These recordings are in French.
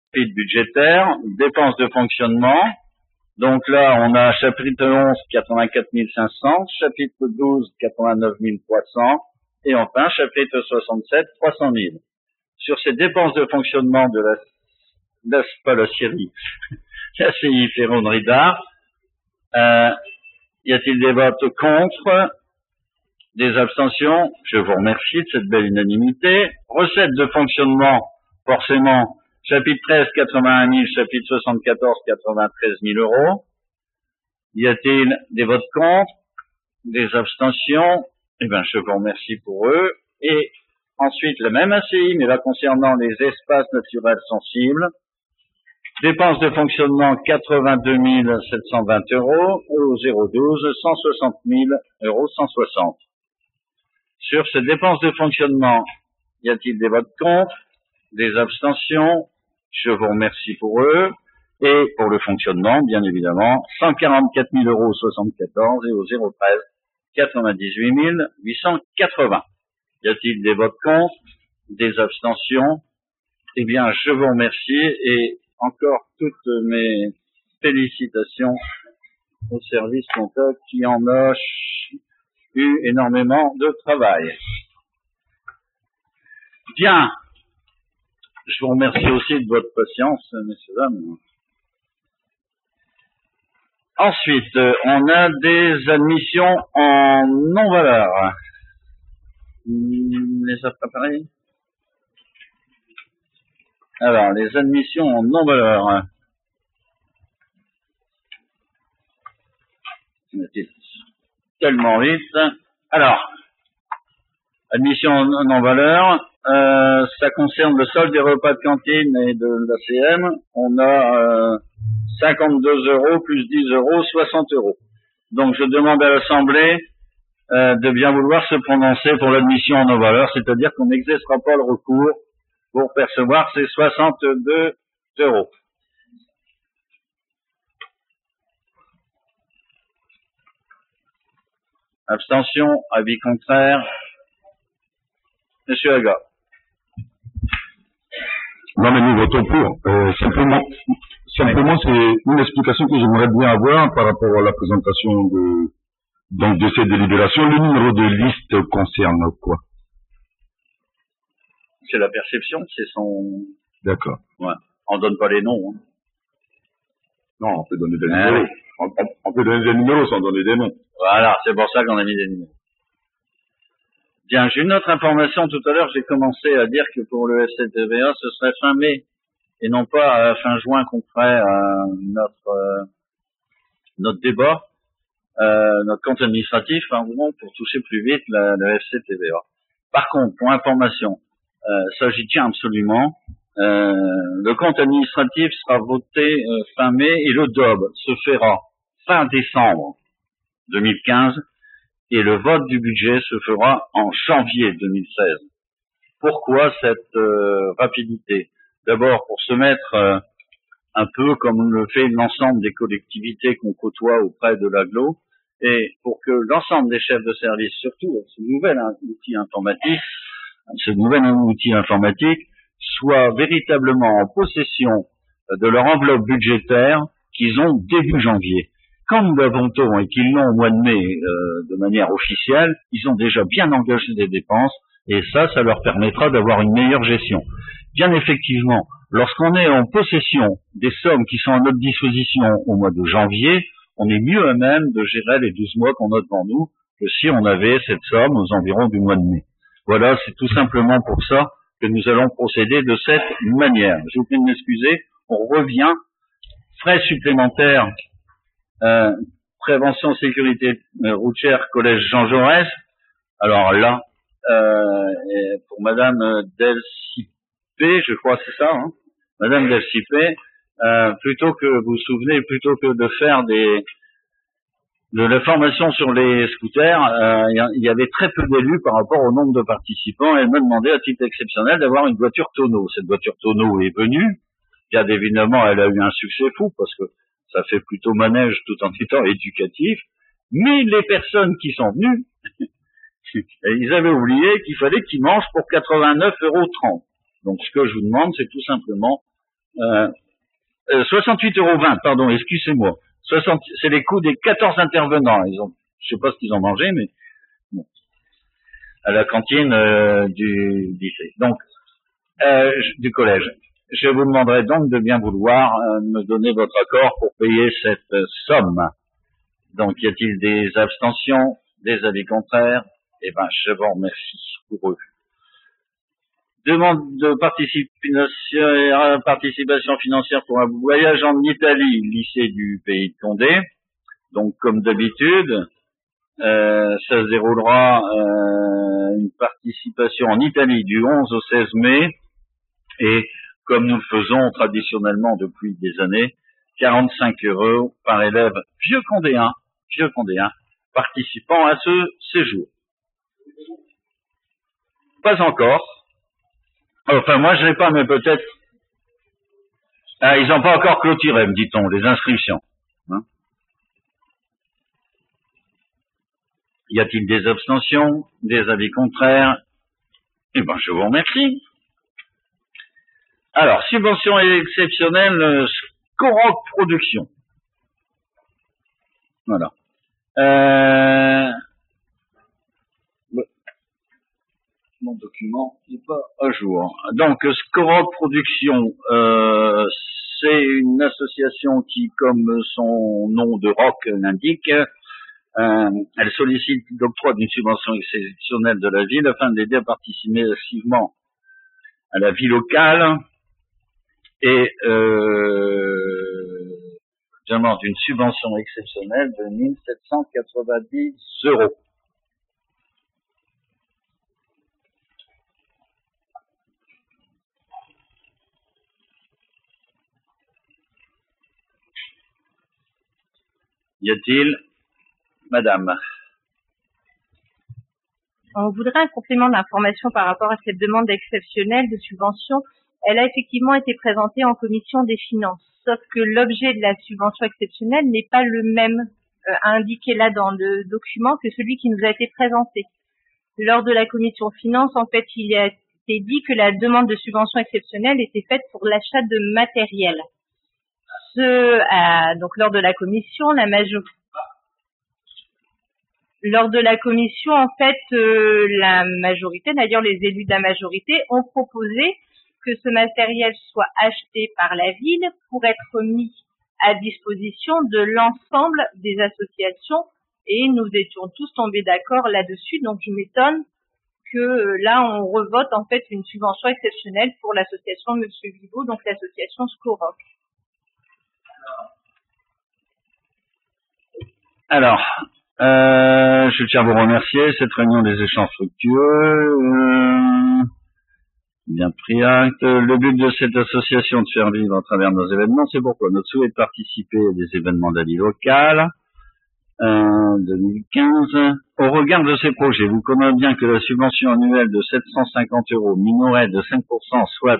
chapitre budgétaire, dépenses de fonctionnement. Donc là, on a chapitre 11, 84 500, chapitre 12, 89 300, et enfin, chapitre 67, 300 000. Sur ces dépenses de fonctionnement de pas la Syrie, la CI Ferronnerie d'Art, y a-t-il des votes contre? Des abstentions? Je vous remercie de cette belle unanimité. Recettes de fonctionnement, forcément, chapitre 13, 81 000, chapitre 74, 93 000 euros. Y a-t-il des votes contre? Des abstentions? Eh bien, je vous remercie pour eux. Et ensuite, le même ACI, mais là concernant les espaces naturels sensibles. Dépenses de fonctionnement, 82 720 euros. Et au 012, 160 000 euros 160. Sur ces dépenses de fonctionnement, y a-t-il des votes contre? Des abstentions? Je vous remercie pour eux. Et pour le fonctionnement, bien évidemment, 144 000 euros 74 et au 013, 98 880. Y a-t-il des votes contre? Des abstentions? Eh bien, je vous remercie et encore toutes mes félicitations au service comptable qui en a eu énormément de travail. Bien. Je vous remercie aussi de votre patience, messieurs, dames. Ensuite, on a des admissions en non-valeur. Les a préparés? Alors, les admissions en non-valeur. Tellement vite. Alors, admission en non-valeur. Ça concerne le solde des repas de cantine et de l'ACM. On a 52 euros plus 10 euros, 60 euros. Donc je demande à l'Assemblée de bien vouloir se prononcer pour l'admission en non-valeur, c'est-à-dire qu'on n'exercera pas le recours pour percevoir ces 62 euros. Abstention, avis contraire. Monsieur Aga. Non, mais nous votons pour. Simplement, c'est une explication que j'aimerais bien avoir par rapport à la présentation de ces délibérations. Le numéro de liste concerne quoi? C'est la perception, c'est son... D'accord. Ouais. On donne pas les noms. Hein. Non, on peut donner des numéros. On peut donner des numéros sans donner des noms. Voilà, c'est pour ça qu'on a mis des numéros. Bien, j'ai une autre information. Tout à l'heure, j'ai commencé à dire que pour le FCTVA, ce serait fin mai et non pas fin juin qu'on ferait notre débat, notre compte administratif, pour toucher plus vite le FCTVA. Par contre, pour information, ça j'y tiens absolument, le compte administratif sera voté fin mai et le DOB se fera fin décembre 2015. Et le vote du budget se fera en janvier 2016. Pourquoi cette rapidité? D'abord pour se mettre un peu comme le fait l'ensemble des collectivités qu'on côtoie auprès de l'agglo, et pour que l'ensemble des chefs de service, surtout ce nouvel outil informatique, soit véritablement en possession de leur enveloppe budgétaire qu'ils ont début janvier. Quand nous l'avons et qu'ils l'ont au mois de mai de manière officielle, ils ont déjà bien engagé des dépenses et ça leur permettra d'avoir une meilleure gestion. Bien effectivement, lorsqu'on est en possession des sommes qui sont à notre disposition au mois de janvier, on est mieux à même de gérer les 12 mois qu'on a devant nous que si on avait cette somme aux environs du mois de mai. Voilà, c'est tout simplement pour ça que nous allons procéder de cette manière. Je vous prie de m'excuser, on revient. Frais supplémentaires. Prévention sécurité routière collège Jean Jaurès. Alors là, pour Madame Delcipé, je crois que c'est ça, hein, Madame Delcipé, plutôt que de faire de la formation sur les scooters, il y avait très peu d'élus par rapport au nombre de participants. Elle m'a demandé à titre exceptionnel d'avoir une voiture tonneau. Cette voiture tonneau est venue. Bien évidemment, elle a eu un succès fou parce que ça fait plutôt manège tout en étant éducatif. Mais les personnes qui sont venues, ils avaient oublié qu'il fallait qu'ils mangent pour 89,30 €. Donc ce que je vous demande, c'est tout simplement 68,20 €, pardon, excusez-moi. C'est les coûts des 14 intervenants. Je sais pas ce qu'ils ont mangé, mais bon, à la cantine du lycée. Donc, du collège. Je vous demanderai donc de bien vouloir me donner votre accord pour payer cette somme. Donc, y a-t-il des abstentions, des avis contraires? Eh ben, je vous remercie pour eux. Demande de participation financière pour un voyage en Italie, lycée du Pays de Condé. Donc, comme d'habitude, ça se déroulera une participation en Italie du 11 au 16 mai. Et comme nous le faisons traditionnellement depuis des années, 45 € par élève vieux condéen, participant à ce séjour. Pas encore. Enfin, moi, je l'ai pas, mais peut-être. Ah, ils n'ont pas encore clôturé, me dit-on, les inscriptions. Hein? Y a-t-il des abstentions, des avis contraires? Eh ben, je vous remercie. Alors, subvention exceptionnelle, Scoroc Production. Voilà. Mon document n'est pas à jour. Donc, Scoroc Production, c'est une association qui, comme son nom de rock l'indique, elle sollicite l'octroi d'une subvention exceptionnelle de la ville afin d'aider à participer activement à la vie locale et demande une subvention exceptionnelle de 1 790 €. Y a-t-il, madame? On voudrait un complément d'information par rapport à cette demande exceptionnelle de subvention. Elle a effectivement été présentée en commission des finances, sauf que l'objet de la subvention exceptionnelle n'est pas le même indiqué là dans le document que celui qui nous a été présenté. Lors de la commission finances, en fait, il a été dit que la demande de subvention exceptionnelle était faite pour l'achat de matériel. Donc lors de la commission, en fait, la majorité, d'ailleurs les élus de la majorité, ont proposé que ce matériel soit acheté par la ville pour être mis à disposition de l'ensemble des associations et nous étions tous tombés d'accord là-dessus. Donc je m'étonne que là on revote en fait une subvention exceptionnelle pour l'association Monsieur Vivo, donc l'association Scoroc. Alors, je tiens à vous remercier. Cette réunion des échanges fructueux, bien pris acte. Le but de cette association de faire vivre à travers nos événements, c'est pourquoi notre souhait de participer à des événements de la vie locale. 2015. Au regard de ces projets, vous connaissez bien que la subvention annuelle de 750 € minorée de 5%, soit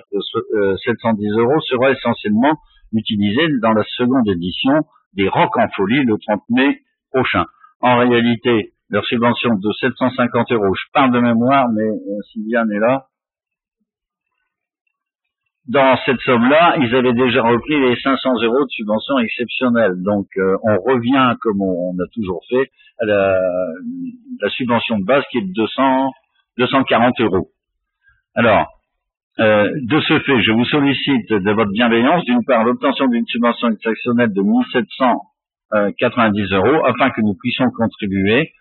710 € sera essentiellement utilisée dans la seconde édition des Rock en Folie le 30 mai prochain. En réalité, leur subvention de 750 €, je parle de mémoire, mais Sylviane est là. Dans cette somme-là, ils avaient déjà repris les 500 € de subvention exceptionnelle. Donc, on revient, comme on a toujours fait, à la subvention de base qui est de 240 €. Alors, de ce fait, je vous sollicite de votre bienveillance, d'une part, l'obtention d'une subvention exceptionnelle de 1 790 € afin que nous puissions contribuer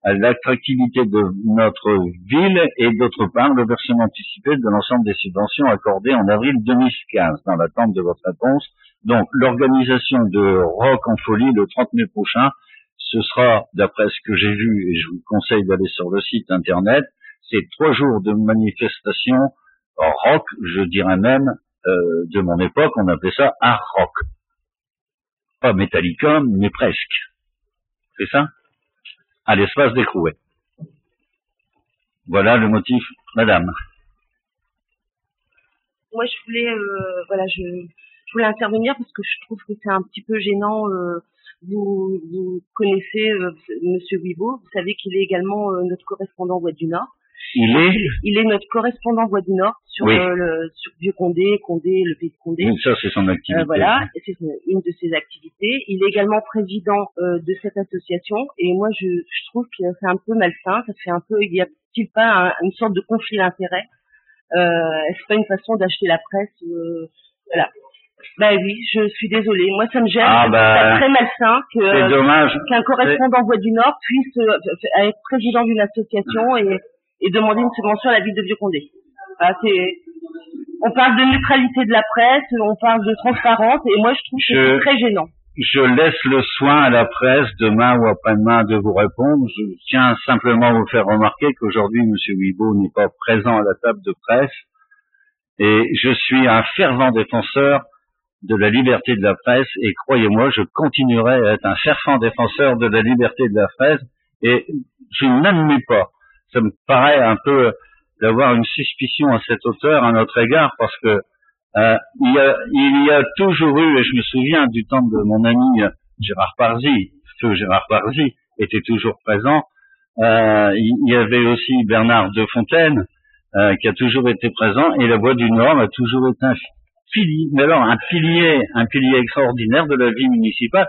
à l'attractivité de notre ville et d'autre part le versement anticipé de l'ensemble des subventions accordées en avril 2015 dans l'attente de votre réponse. Donc l'organisation de Rock en Folie le 30 mai prochain, ce sera, d'après ce que j'ai vu, et je vous conseille d'aller sur le site internet, c'est 3 jours de manifestation rock, je dirais même, de mon époque, on appelait ça art rock. Pas Metallica, mais presque. C'est ça? À l'espace des Crouets. Voilà le motif, madame. Moi, je voulais, je voulais intervenir parce que je trouve que c'est un petit peu gênant. Vous connaissez Monsieur Vivo, vous savez qu'il est également notre correspondant Ouest du Nord. Il est notre correspondant Voix du Nord sur sur Vieux-Condé, le pays de Condé. Oui, ça, c'est son activité. Voilà, c'est une de ses activités. Il est également président de cette association et moi je trouve que c'est un peu malsain. Ça fait un peu, y a-t-il pas une sorte de conflit d'intérêt? Est-ce pas une façon d'acheter la presse? Voilà. Bah oui, je suis désolée. Moi, ça me gêne. C'est très malsain c'est dommage. Qu'un correspondant Voix du Nord puisse être président d'une association et demander une subvention à la ville de Vieux-Condé. Voilà, on parle de neutralité de la presse, on parle de transparence, et moi, je trouve que c'est très gênant. Je laisse le soin à la presse demain ou après-demain de vous répondre. Je tiens simplement à vous faire remarquer qu'aujourd'hui, M. Wibaud n'est pas présent à la table de presse, et je suis un fervent défenseur de la liberté de la presse, et croyez-moi, je continuerai à être un fervent défenseur de la liberté de la presse, et je n'admets pas, ça me paraît un peu d'avoir une suspicion à cette hauteur à notre égard, parce que il y a toujours eu, et je me souviens du temps de mon ami Gérard Parzi, feu Gérard Parzi était toujours présent, il y avait aussi Bernard Defontaine, qui a toujours été présent, et la Voix du Nord a toujours été un pilier extraordinaire de la vie municipale.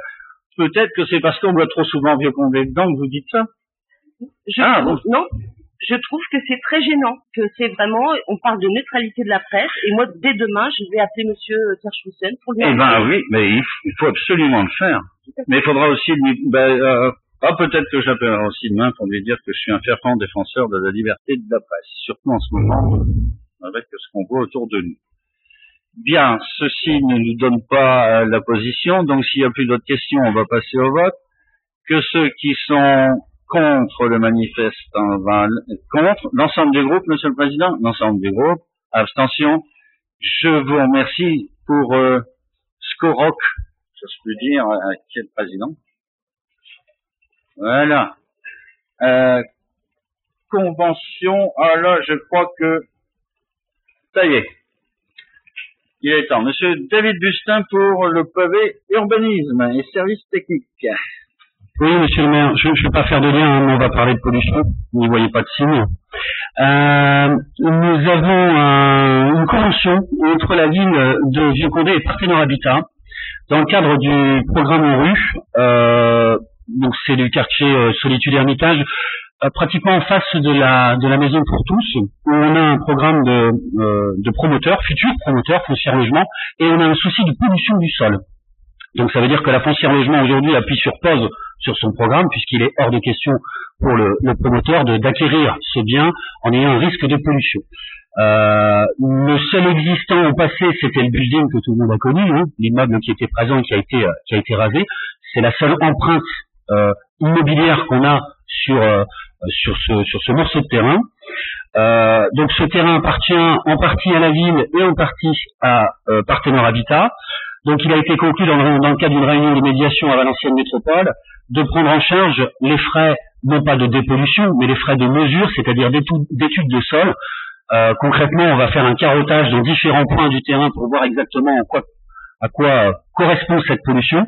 Peut-être que c'est parce qu'on voit trop souvent Vieux-Condé dedans que vous dites ça. Non, je trouve que c'est très gênant, que c'est vraiment, on parle de neutralité de la presse, et moi, dès demain, je vais appeler monsieur Terschoussen pour lui. Eh ben oui, mais il faut absolument le faire. Mais il faudra aussi lui, peut-être que j'appellerai aussi demain pour lui dire que je suis un fervent défenseur de la liberté de la presse, surtout en ce moment, avec ce qu'on voit autour de nous. Bien, ceci ne nous donne pas la position, donc s'il n'y a plus d'autres questions, on va passer au vote. Que ceux qui sont contre le manifeste, contre l'ensemble du groupe, Monsieur le Président, l'ensemble du groupe, abstention. Je vous remercie pour Skoroc, j'ose plus dire, qui est le Président. Voilà. Convention, là, je crois que ça y est. Il est temps. Monsieur David Bustin pour le pavé urbanisme et services techniques. Oui, monsieur le maire, je ne vais pas faire de lien, mais on va parler de pollution. Vous n'y voyez pas de signe. Nous avons une convention entre la ville de Vieux-Condé et Partenaire Habitat dans le cadre du programme en rue. Donc c'est du quartier Solitude Hermitage, pratiquement en face de la maison pour tous, où on a un programme de promoteurs, futurs promoteurs, foncière logement, et on a un souci de pollution du sol. Donc ça veut dire que la foncière logement aujourd'hui appuie sur pause sur son programme, puisqu'il est hors de question pour le promoteur d'acquérir ce bien en ayant un risque de pollution. Le seul existant au passé, c'était le building que tout le monde a connu, l'immeuble qui était présent et qui a été rasé. C'est la seule empreinte immobilière qu'on a sur ce morceau de terrain. Donc ce terrain appartient en partie à la ville et en partie à Partenaire Habitat. Donc il a été conclu dans le cadre d'une réunion de médiation à Valenciennes Métropole de prendre en charge les frais, non pas de dépollution, mais les frais de mesure, c'est-à-dire d'études de sol. Concrètement, on va faire un carottage dans différents points du terrain pour voir exactement à quoi correspond cette pollution.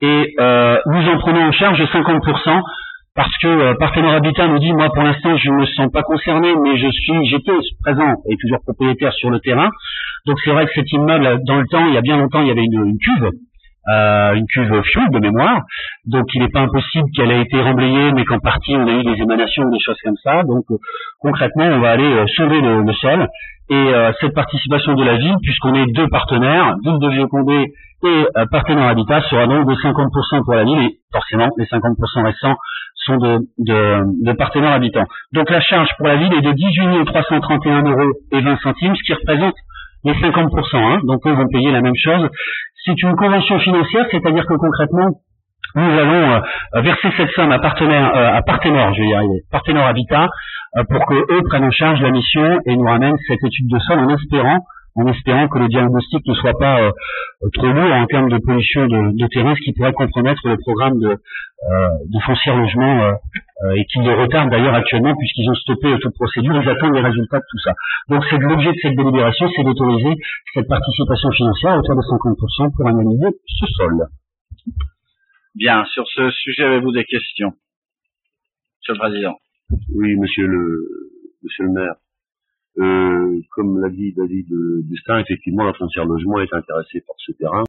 Et nous en prenons en charge 50%, parce que Partenaire Habitat nous dit, moi pour l'instant je ne me sens pas concerné, mais j'étais présent et toujours propriétaire sur le terrain. Donc c'est vrai que cet immeuble, dans le temps, il y a bien longtemps, il y avait une cuve fuel de mémoire. Donc il n'est pas impossible qu'elle ait été remblayée, mais qu'en partie on a eu des émanations ou des choses comme ça. Donc concrètement, on va aller sonder le sol. Et cette participation de la ville, puisqu'on est deux partenaires, ville de Vieux-Condé et Partenaire Habitat, sera donc de 50% pour la ville, et forcément les 50% restants sont de Partenaire Habitat. Donc la charge pour la ville est de 18 331 € et 20 centimes, ce qui représente les 50%, donc eux vont payer la même chose. C'est une convention financière, c'est-à-dire que concrètement, nous allons verser cette somme à Partenaire Habitat, pour que eux prennent en charge la mission et nous ramènent cette étude de sol en espérant que le diagnostic ne soit pas trop lourd en termes de pollution de terrain, ce qui pourrait compromettre le programme de foncière logement et qui le retarde d'ailleurs actuellement puisqu'ils ont stoppé toute procédure, ils attendent les résultats de tout ça. Donc c'est l'objet de cette délibération, c'est d'autoriser cette participation financière à hauteur de 50% pour analyser ce sol. Bien, sur ce sujet, avez-vous des questions, Monsieur le Président? Oui, Monsieur le monsieur le maire. Comme l'a dit David Bustin, effectivement, la foncière logement est intéressée par ce terrain.